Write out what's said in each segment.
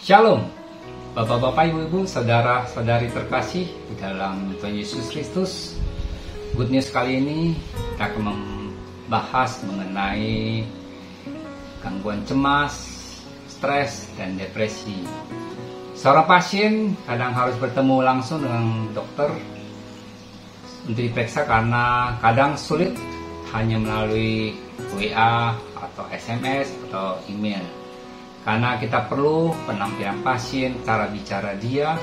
Shalom, Bapak-bapak, Ibu-ibu, saudara-saudari terkasih di dalam Tuhan Yesus Kristus. Good news kali ini kita akan membahas mengenai gangguan cemas, stres, dan depresi. Seorang pasien kadang harus bertemu langsung dengan dokter untuk diperiksa karena kadang sulit hanya melalui WA atau SMS atau email. Karena kita perlu penampilan pasien, cara bicara dia,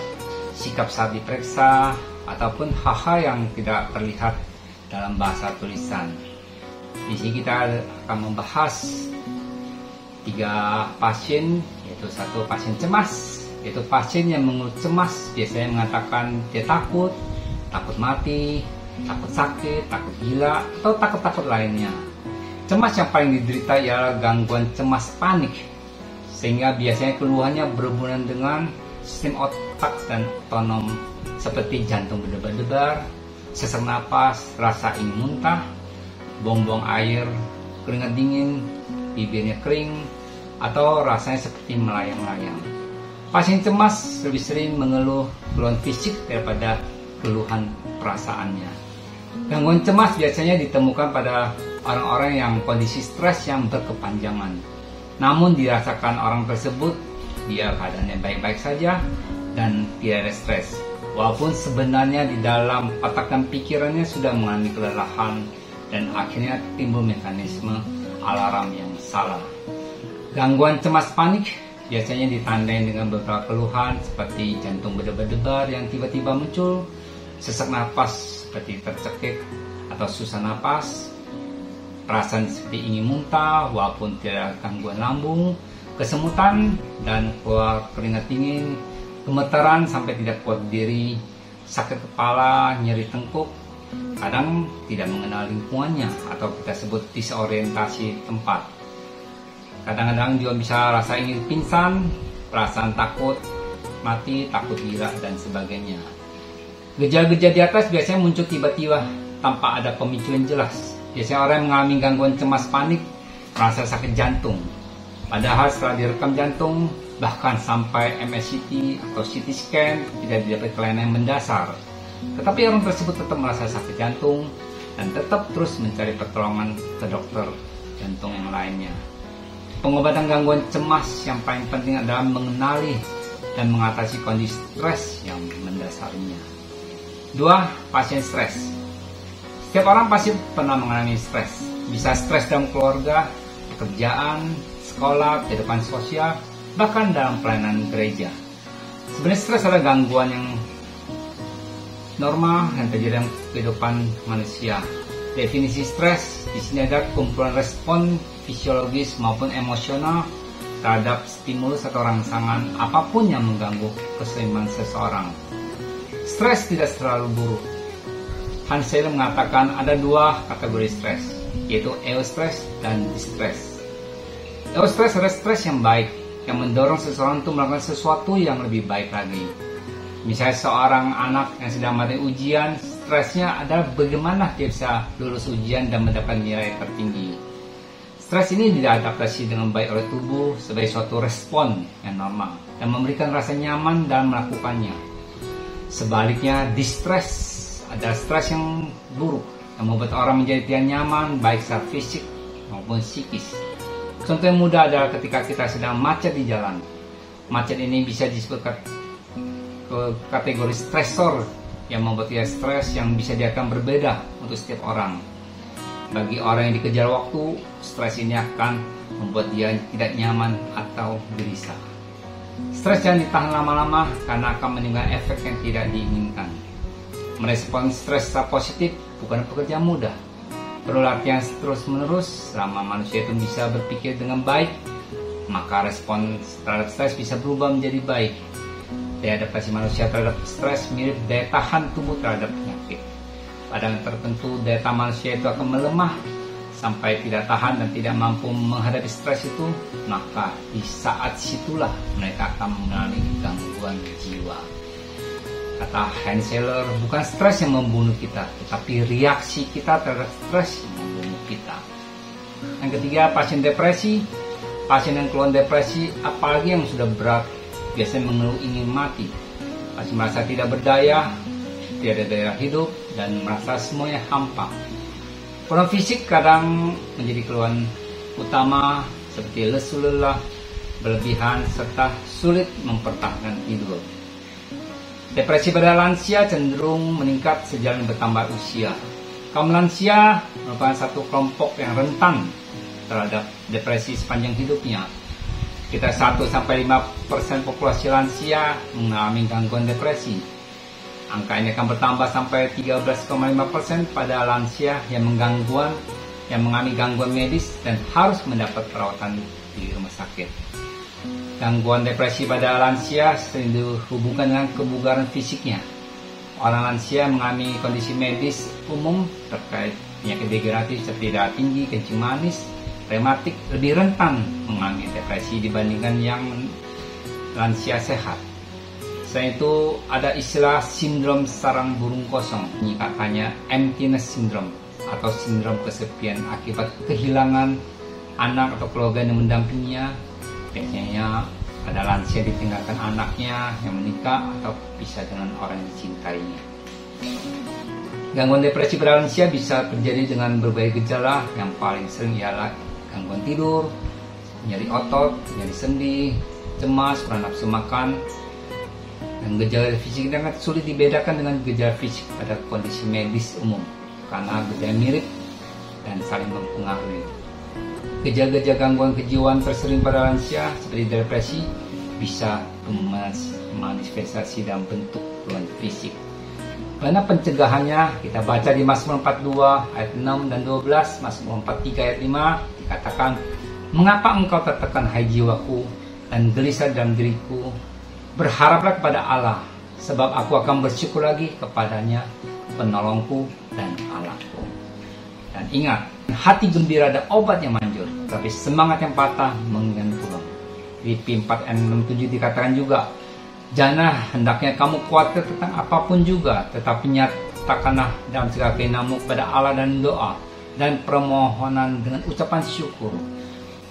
sikap saat diperiksa, ataupun hal-hal yang tidak terlihat dalam bahasa tulisan. Di sini kita akan membahas 3 pasien, yaitu 1 pasien cemas, yaitu pasien yang mengeluh cemas biasanya mengatakan dia takut mati, takut sakit, takut gila, atau takut-takut lainnya. Cemas yang paling diderita ialah gangguan cemas panik, sehingga biasanya keluhannya berhubungan dengan sistem otak dan otonom seperti jantung berdebar-debar, sesak napas, rasa ingin muntah, buang-buang air, keringat dingin, bibirnya kering, atau rasanya seperti melayang-layang. Pasien cemas lebih sering mengeluh keluhan fisik daripada keluhan perasaannya. Gangguan cemas biasanya ditemukan pada orang-orang yang kondisi stres yang berkepanjangan. Namun dirasakan orang tersebut dia keadaannya baik-baik saja dan tidak ada stres, walaupun sebenarnya di dalam otak dan pikirannya sudah mengalami kelelahan dan akhirnya timbul mekanisme alarm yang salah. Gangguan cemas panik biasanya ditandai dengan beberapa keluhan seperti jantung berdebar-debar yang tiba-tiba muncul, sesak napas seperti tercekik atau susah napas, perasaan seperti ingin muntah walaupun tidak ada gangguan lambung, kesemutan dan keluar keringat dingin, gemetaran sampai tidak kuat berdiri, sakit kepala, nyeri tengkuk, kadang tidak mengenal lingkungannya atau kita sebut disorientasi tempat. Kadang-kadang juga bisa rasa ingin pingsan, perasaan takut mati, takut gila, dan sebagainya. Gejala-gejala di atas biasanya muncul tiba-tiba tanpa ada pemicu yang jelas. Biasanya orang yang mengalami gangguan cemas panik merasa sakit jantung. Padahal setelah direkam jantung, bahkan sampai MSCT atau CT scan tidak didapat kelainan yang mendasar. Tetapi orang tersebut tetap merasa sakit jantung dan tetap terus mencari pertolongan ke dokter jantung yang lainnya. Pengobatan gangguan cemas yang paling penting adalah mengenali dan mengatasi kondisi stres yang mendasarinya. 2. Pasien stres. Setiap orang pasti pernah mengalami stres. Bisa stres dalam keluarga, pekerjaan, sekolah, kehidupan sosial, bahkan dalam pelayanan gereja. Sebenarnya stres adalah gangguan yang normal yang terjadi dalam kehidupan manusia. Definisi stres di sini ada kumpulan respon fisiologis maupun emosional terhadap stimulus atau rangsangan apapun yang mengganggu keseimbangan seseorang. Stres tidak selalu buruk. Hans Selye mengatakan ada 2 kategori stres, yaitu eustress dan distress. Eustress adalah stres yang baik, yang mendorong seseorang untuk melakukan sesuatu yang lebih baik lagi. Misalnya seorang anak yang sedang menghadapi ujian, stresnya adalah bagaimana dia bisa lulus ujian dan mendapatkan nilai tertinggi. Stres ini diadaptasi dengan baik oleh tubuh sebagai suatu respon yang normal dan memberikan rasa nyaman dalam melakukannya. Sebaliknya, distress ada stres yang buruk yang membuat orang menjadi tidak nyaman baik secara fisik maupun psikis. Contoh yang mudah adalah ketika kita sedang macet di jalan. Macet ini bisa disebut ke kategori stresor yang membuat dia stres yang bisa diakan berbeda untuk setiap orang. Bagi orang yang dikejar waktu, stres ini akan membuat dia tidak nyaman atau gelisah. Stres jangan ditahan lama-lama karena akan menimbulkan efek yang tidak diinginkan. Merespon stres secara positif bukan pekerjaan mudah. Perlu latihan terus-menerus selama manusia itu bisa berpikir dengan baik, maka respon terhadap stres bisa berubah menjadi baik. Daya adaptasi manusia terhadap stres mirip daya tahan tubuh terhadap penyakit. Pada tertentu daya tahan manusia itu akan melemah sampai tidak tahan dan tidak mampu menghadapi stres itu, maka di saat situlah mereka akan mengalami gangguan jiwa. Kata Hans Selye, bukan stres yang membunuh kita, tetapi reaksi kita terhadap stres yang membunuh kita. Yang ketiga, pasien depresi. Pasien yang keluhan depresi, apalagi yang sudah berat, biasanya mengeluh ingin mati, masih merasa tidak berdaya, tiada daya hidup, dan merasa semuanya hampa. Problem fisik kadang menjadi keluhan utama seperti lesu lelah, berlebihan, serta sulit mempertahankan tidur. Depresi pada lansia cenderung meningkat sejalan bertambah usia. Kaum lansia merupakan satu kelompok yang rentan terhadap depresi sepanjang hidupnya. Sekitar 1-5% populasi lansia mengalami gangguan depresi. Angka ini akan bertambah sampai 13,5% pada lansia yang mengalami gangguan medis dan harus mendapat perawatan di rumah sakit. Gangguan depresi pada lansia sering dihubungkan dengan kebugaran fisiknya. Orang lansia mengalami kondisi medis umum terkait penyakit degeneratif seperti darah tinggi, kencing manis, rematik lebih rentan mengalami depresi dibandingkan yang lansia sehat. Selain itu ada istilah sindrom sarang burung kosong, menyingkatannya emptiness syndrome atau sindrom kesepian akibat kehilangan anak atau keluarga yang mendampinginya. Biasanya ada lansia ditinggalkan anaknya yang menikah atau pisah dengan orang yang dicintainya. Gangguan depresi pada lansia bisa terjadi dengan berbagai gejala. Yang paling sering ialah gangguan tidur, nyeri otot, nyeri sendi, cemas, kurang nafsu makan. Dan gejala fisik sangat sulit dibedakan dengan gejala fisik pada kondisi medis umum karena gejala mirip dan saling mempengaruhi. Gejala-gejala gangguan kejiwaan tersering pada lansia seperti depresi bisa memanifestasi dalam bentuk keluhan fisik. Karena pencegahannya kita baca di Mazmur 42 ayat 6 dan 12, Mazmur 43 ayat 5 dikatakan, "Mengapa engkau tertekan hai jiwaku dan gelisah dalam diriku? Berharaplah kepada Allah, sebab aku akan bersyukur lagi kepadanya, penolongku dan Allahku." Dan ingat, hati gembira ada obat yang manjur, tapi semangat yang patah mengingat pulang. Filipi 4 ayat 6-7 dikatakan juga, "Janganlah hendaknya kamu khawatir tentang apapun juga, tetapi nyatakanlah dalam segala keinginanmu kepada Allah dan doa dan permohonan dengan ucapan syukur.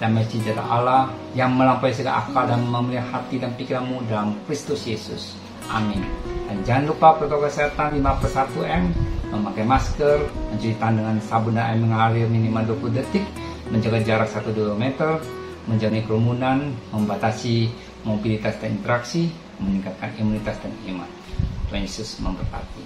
Damai sejahtera Allah yang melampaui segala akal dan memelihara hati dan pikiranmu dalam Kristus Yesus. Amin." Dan jangan lupa protokol kesehatan 5+1M, memakai masker, mencuci tangan dengan sabun dan air mengalir minimal 20 detik, menjaga jarak 1-2 meter, menjauhi kerumunan, membatasi mobilitas dan interaksi, meningkatkan imunitas dan iman. Tuhan Yesus memberkati.